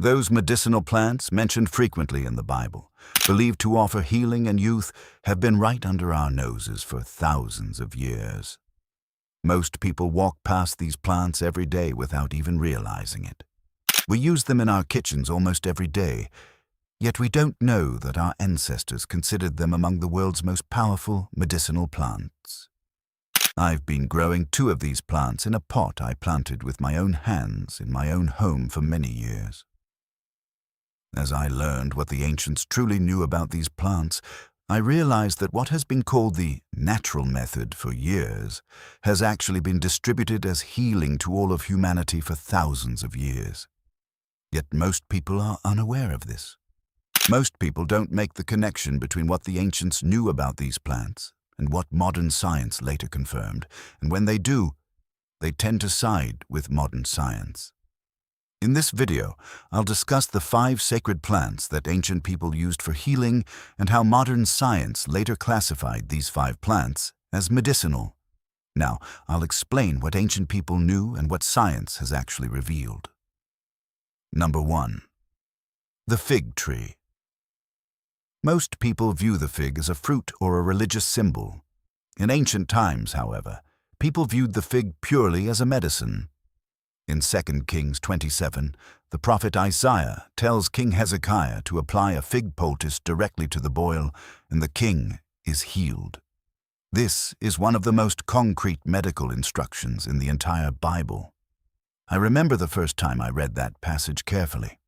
Those medicinal plants mentioned frequently in the Bible, believed to offer healing and youth, have been right under our noses for thousands of years. Most people walk past these plants every day without even realizing it. We use them in our kitchens almost every day, yet we don't know that our ancestors considered them among the world's most powerful medicinal plants. I've been growing 2 of these plants in a pot I planted with my own hands in my own home for many years. As I learned what the ancients truly knew about these plants, I realized that what has been called the natural method for years has actually been distributed as healing to all of humanity for thousands of years. Yet most people are unaware of this. Most people don't make the connection between what the ancients knew about these plants and what modern science later confirmed, and when they do, they tend to side with modern science. In this video, I'll discuss the 5 sacred plants that ancient people used for healing and how modern science later classified these 5 plants as medicinal. Now, I'll explain what ancient people knew and what science has actually revealed. Number 1. The fig tree. Most people view the fig as a fruit or a religious symbol. In ancient times, however, people viewed the fig purely as a medicine. In 2 Kings 27, the prophet Isaiah tells King Hezekiah to apply a fig poultice directly to the boil, and the king is healed. This is one of the most concrete medical instructions in the entire Bible. I remember the first time I read that passage carefully.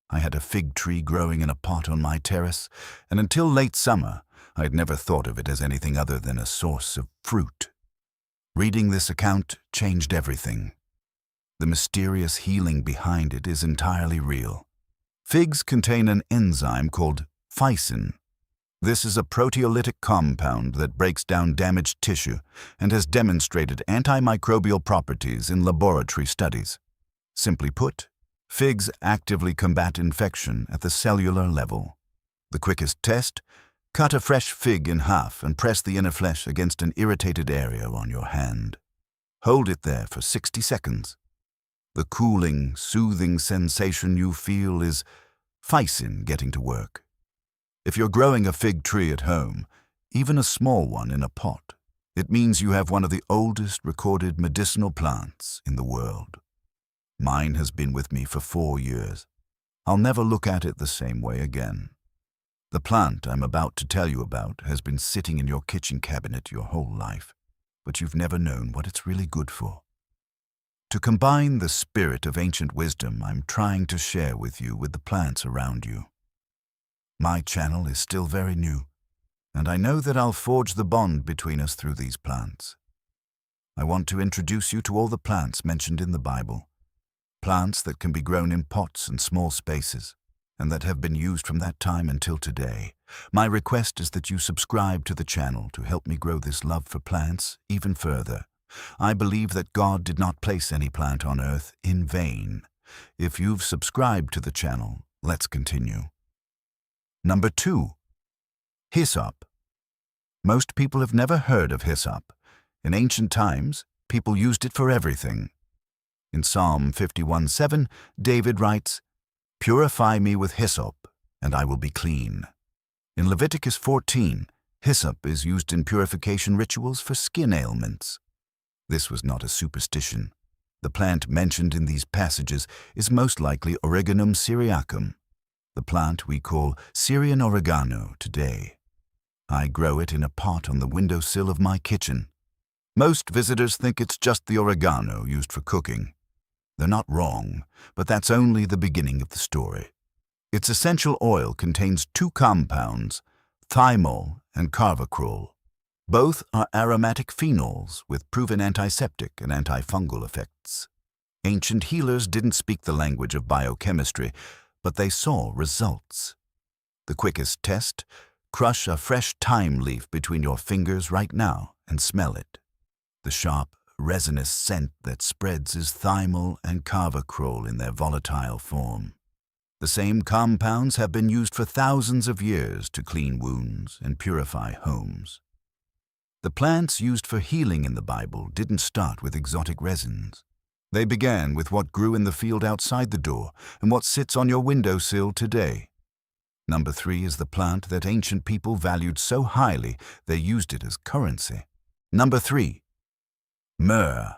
I had a fig tree growing in a pot on my terrace, and until late summer, I had never thought of it as anything other than a source of fruit. Reading this account changed everything. The mysterious healing behind it is entirely real. Figs contain an enzyme called phycin. This is a proteolytic compound that breaks down damaged tissue and has demonstrated antimicrobial properties in laboratory studies. Simply put, figs actively combat infection at the cellular level. The quickest test: cut a fresh fig in half and press the inner flesh against an irritated area on your hand. Hold it there for 60 seconds. The cooling, soothing sensation you feel is phycin getting to work. If you're growing a fig tree at home, even a small one in a pot, it means you have one of the oldest recorded medicinal plants in the world. Mine has been with me for 4 years. I'll never look at it the same way again. The plant I'm about to tell you about has been sitting in your kitchen cabinet your whole life, but you've never known what it's really good for. To combine the spirit of ancient wisdom I'm trying to share with you with the plants around you. My channel is still very new, and I know that I'll forge the bond between us through these plants. I want to introduce you to all the plants mentioned in the Bible, plants that can be grown in pots and small spaces, and that have been used from that time until today. My request is that you subscribe to the channel to help me grow this love for plants even further. I believe that God did not place any plant on earth in vain. If you've subscribed to the channel, let's continue. Number 2. Hyssop. Most people have never heard of hyssop. In ancient times, people used it for everything. In Psalm 51:7, David writes, "Purify me with hyssop, and I will be clean." In Leviticus 14, hyssop is used in purification rituals for skin ailments. This was not a superstition. The plant mentioned in these passages is most likely Origanum syriacum, the plant we call Syrian oregano today. I grow it in a pot on the windowsill of my kitchen. Most visitors think it's just the oregano used for cooking. They're not wrong, but that's only the beginning of the story. Its essential oil contains 2 compounds, thymol and carvacrol. Both are aromatic phenols with proven antiseptic and antifungal effects. Ancient healers didn't speak the language of biochemistry, but they saw results. The quickest test: crush a fresh thyme leaf between your fingers right now and smell it. The sharp, resinous scent that spreads is thymol and carvacrol in their volatile form. The same compounds have been used for thousands of years to clean wounds and purify homes. The plants used for healing in the Bible didn't start with exotic resins. They began with what grew in the field outside the door and what sits on your windowsill today. Number 3 is the plant that ancient people valued so highly they used it as currency. Number 3. Myrrh.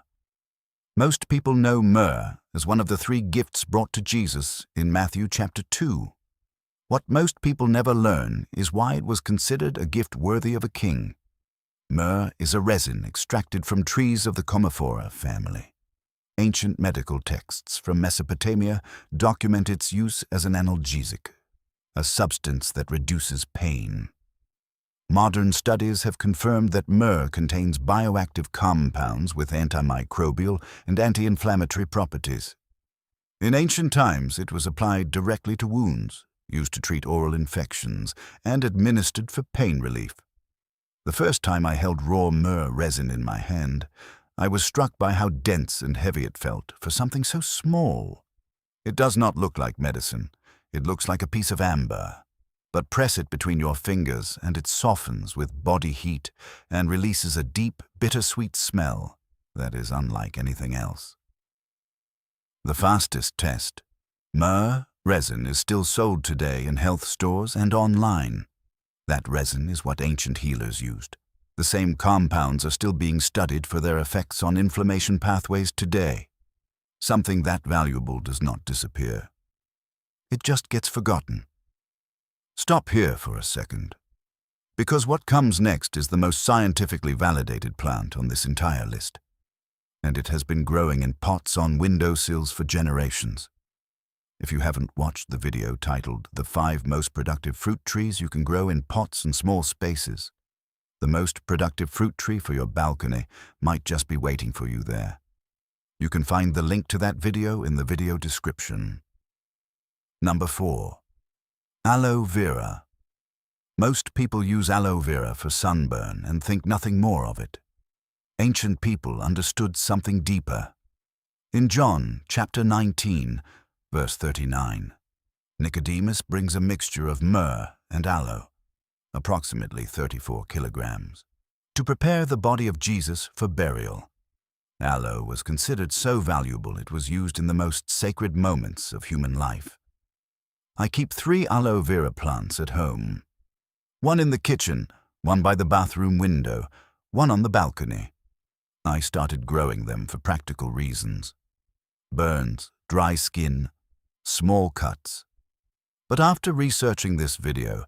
Most people know myrrh as one of the 3 gifts brought to Jesus in Matthew chapter 2. What most people never learn is why it was considered a gift worthy of a king. Myrrh is a resin extracted from trees of the Commiphora family. Ancient medical texts from Mesopotamia document its use as an analgesic, a substance that reduces pain. Modern studies have confirmed that myrrh contains bioactive compounds with antimicrobial and anti-inflammatory properties. In ancient times, it was applied directly to wounds, used to treat oral infections, and administered for pain relief. The first time I held raw myrrh resin in my hand, I was struck by how dense and heavy it felt for something so small. It does not look like medicine. It looks like a piece of amber. But press it between your fingers and it softens with body heat and releases a deep, bittersweet smell that is unlike anything else. The fastest test. Myrrh resin is still sold today in health stores and online. That resin is what ancient healers used. The same compounds are still being studied for their effects on inflammation pathways today. Something that valuable does not disappear. It just gets forgotten. Stop here for a second, because what comes next is the most scientifically validated plant on this entire list, and it has been growing in pots on windowsills for generations. If you haven't watched the video titled "The 5 Most Productive Fruit Trees You Can Grow in Pots and Small Spaces," the most productive fruit tree for your balcony might just be waiting for you there. You can find the link to that video in the video description. Number 4. Aloe Vera. Most people use aloe vera for sunburn and think nothing more of it. Ancient people understood something deeper. In John chapter 19, verse 39, Nicodemus brings a mixture of myrrh and aloe, approximately 34 kilograms, to prepare the body of Jesus for burial. Aloe was considered so valuable it was used in the most sacred moments of human life. I keep 3 aloe vera plants at home. One in the kitchen, one by the bathroom window, one on the balcony. I started growing them for practical reasons. Burns, dry skin, small cuts. But after researching this video,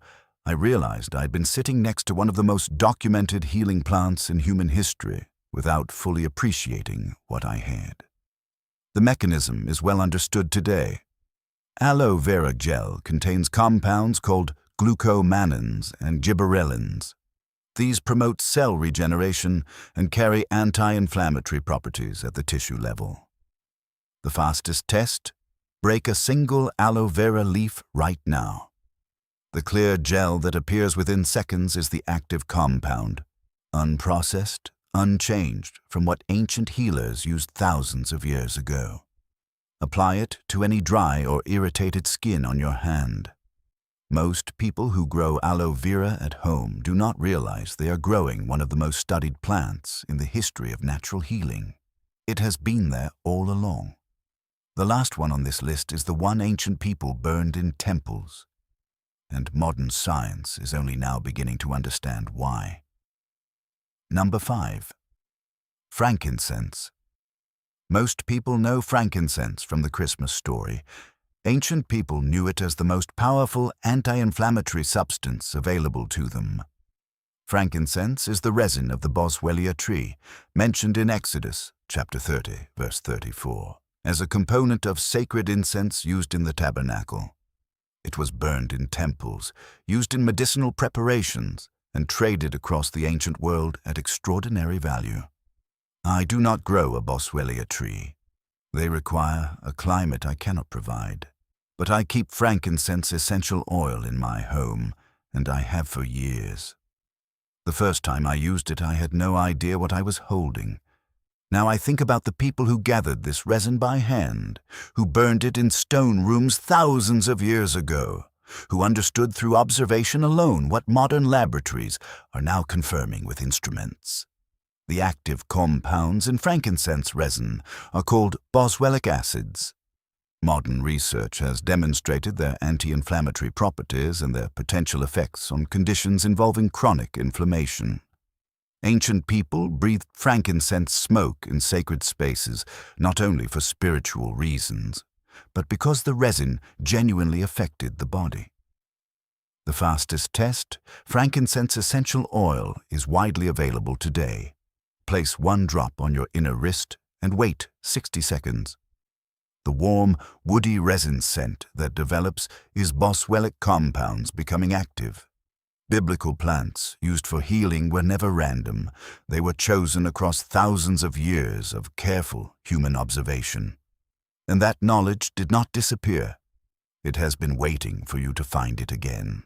I realized I'd been sitting next to one of the most documented healing plants in human history without fully appreciating what I had. The mechanism is well understood today. Aloe vera gel contains compounds called glucomannans and gibberellins. These promote cell regeneration and carry anti-inflammatory properties at the tissue level. The fastest test? Break a single aloe vera leaf right now. The clear gel that appears within seconds is the active compound, unprocessed, unchanged from what ancient healers used thousands of years ago. Apply it to any dry or irritated skin on your hand. Most people who grow aloe vera at home do not realize they are growing one of the most studied plants in the history of natural healing. It has been there all along. The last one on this list is the one ancient people burned in temples, and modern science is only now beginning to understand why. Number 5. Frankincense. Most people know frankincense from the Christmas story. Ancient people knew it as the most powerful anti-inflammatory substance available to them. Frankincense is the resin of the boswellia tree, mentioned in Exodus chapter 30, verse 34, as a component of sacred incense used in the tabernacle. It was burned in temples, used in medicinal preparations, and traded across the ancient world at extraordinary value. I do not grow a boswellia tree. They require a climate I cannot provide. But I keep frankincense essential oil in my home, and I have for years. The first time I used it, I had no idea what I was holding. Now I think about the people who gathered this resin by hand, who burned it in stone rooms thousands of years ago, who understood through observation alone what modern laboratories are now confirming with instruments. The active compounds in frankincense resin are called boswellic acids. Modern research has demonstrated their anti-inflammatory properties and their potential effects on conditions involving chronic inflammation. Ancient people breathed frankincense smoke in sacred spaces not only for spiritual reasons, but because the resin genuinely affected the body. The fastest test, frankincense essential oil, is widely available today. Place 1 drop on your inner wrist and wait 60 seconds. The warm, woody resin scent that develops is boswellic compounds becoming active. Biblical plants used for healing were never random. They were chosen across thousands of years of careful human observation. And that knowledge did not disappear. It has been waiting for you to find it again.